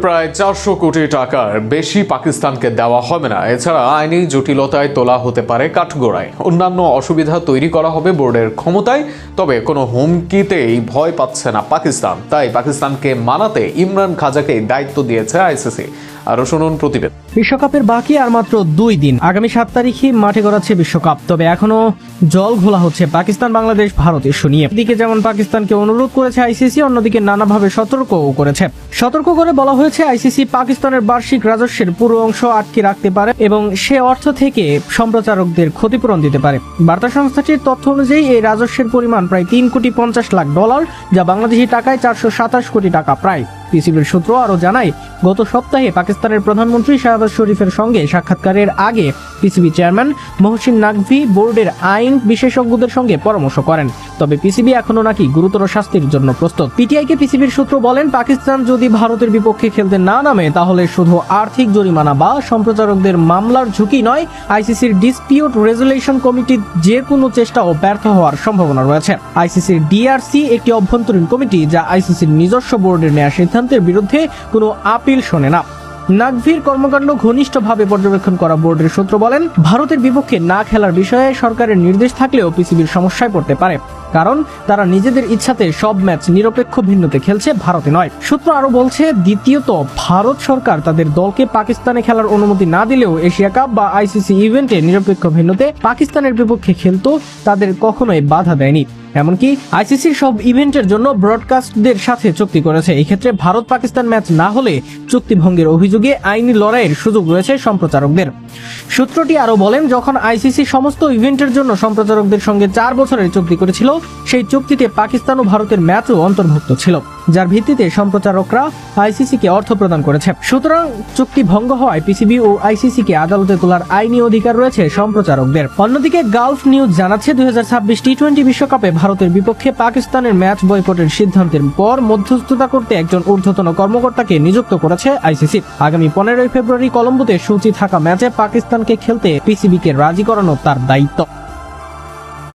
প্রায় 400 কোটি টাকার বেশি পাকিস্তানকে দেওয়া হবে না। এছাড়া আইনি জটিলতায় তোলা হতে পারে কাঠগড়ায়। অন্যান্য অসুবিধা তৈরি করা হবে বোর্ডের ক্ষমতায়। তবে কোনো হুমকিতেই ভয় পাচ্ছে না পাকিস্তান। তাই পাকিস্তানকে মানাতে ইমরান খাজাকে দায়িত্ব দিয়েছে আইসিসি। আরো শুনুন প্রতিবেদন। বিশ্বকাপের বাকি আর মাত্র 2 দিন। আগামী 7 তারিখে মাঠে গড়াচ্ছে বিশ্বকাপ। তবে এখনো জল ঘোলা হচ্ছে পাকিস্তান, বাংলাদেশ, ভারত ইস্যু নিয়ে। এদিকে যেমন পাকিস্তানকে অনুরোধ করেছে আইসিসি, অন্যদিকে নানাভাবে সতর্কও করেছে। সতর্ক করে বলা হয়েছে আইসিসি পাকিস্তানের বার্ষিক রাজস্বের পুরো অংশ আটকে রাখতে পারে এবং সে অর্থ থেকে সম্প্রচারকদের ক্ষতিপূরণ দিতে পারে। বার্তা সংস্থাটির তথ্য অনুযায়ী এই রাজস্বের পরিমাণ প্রায় $3,50,00,000, যা বাংলাদেশি টাকায় 427 কোটি টাকা প্রায়। পিসিবির সূত্র আরও জানায়, গত সপ্তাহে পাকিস্তানের প্রধানমন্ত্রী শাহবাজ শরীফের সঙ্গে সাক্ষাৎকারের আগে পিসিবি চেয়ারম্যান মহসিন নাকভি বোর্ডের আইন বিশেষজ্ঞদের সঙ্গে পরামর্শ করেন। তবে পিসিবি এখনো নাকি গুরুতর শাস্তির জন্য প্রস্তুত। পিটিআইকে পিসিবির সূত্র বলেন, পাকিস্তান যদি ভারতের বিপক্ষে খেলতে না নামে তাহলে শুধু আর্থিক জরিমানা বা সম্প্রচারকদের মামলার ঝুঁকি নয়, আইসিসির ডিসপিউট রেজুলেশন কমিটির যে কোনো চেষ্টাও ব্যর্থ হওয়ার সম্ভাবনা রয়েছে। আইসিসির ডিআরসি একটি অভ্যন্তরীণ কমিটি, যা আইসিসির নিজস্ব বোর্ডের নেওয়া সিদ্ধান্তের বিরুদ্ধে কোনো আপিল শোনে না। নাকভির কর্মকাণ্ড ঘনিষ্ঠভাবে পর্যবেক্ষণ করা বোর্ডের সূত্র বলেন, ভারতের বিপক্ষে না খেলার বিষয়ে সরকারের নির্দেশ থাকলেও পিসিবির সমস্যায় পড়তে পারে, কারণ তারা নিজেদের ইচ্ছাতে সব ম্যাচ নিরপেক্ষ ভিন্নতে খেলছে, ভারতে নয়। সূত্র আরো বলছে, দ্বিতীয়ত ভারত সরকার তাদের দলকে পাকিস্তানে খেলার অনুমতি না দিলেও এশিয়া কাপ বা আইসিসি ইভেন্টে নিরপেক্ষ ভিন্নতে পাকিস্তানের বিপক্ষে খেলতো তাদের কখনোই বাধা দেয়নি। এমনকি আইসিসির সব ইভেন্টের জন্য ব্রডকাস্টদের সাথে চুক্তি করেছে। এই ক্ষেত্রে ভারত পাকিস্তান ম্যাচ না হলে চুক্তি ভঙ্গের অভিযোগে আইনি লড়াইয়ের সুযোগ রয়েছে সম্প্রচারকদের। সূত্রটি আরো বলেন, যখন আইসিসি সমস্ত ইভেন্টের জন্য সম্প্রচারকদের সঙ্গে 4 বছরের চুক্তি করেছিল, সেই চুক্তিতে পাকিস্তান ও ভারতের ম্যাচও অন্তর্ভুক্ত ছিল, যার ভিত্তিতে সম্প্রচারকরা আইসিসিকে অর্থ প্রদান করেছে। সুতরাং চুক্তি ভঙ্গ হওয়ায় পিসিবি ও আইসিসিকে আদালতে তোলার আইনি অধিকার রয়েছে সম্প্রচারকদের। অন্যদিকে গালফ নিউজ জানাচ্ছে, 2026 টি-20 বিশ্বকাপে ভারতের বিপক্ষে পাকিস্তানের ম্যাচ বয়কটের সিদ্ধান্তের পর মধ্যস্থতা করতে একজন ঊর্ধ্বতন কর্মকর্তাকে নিযুক্ত করেছে আইসিসি। আগামী 15 ফেব্রুয়ারি কলম্বোতে সূচি থাকা ম্যাচে পাকিস্তানকে খেলতে পিসিবিকে রাজি করানো তার দায়িত্ব।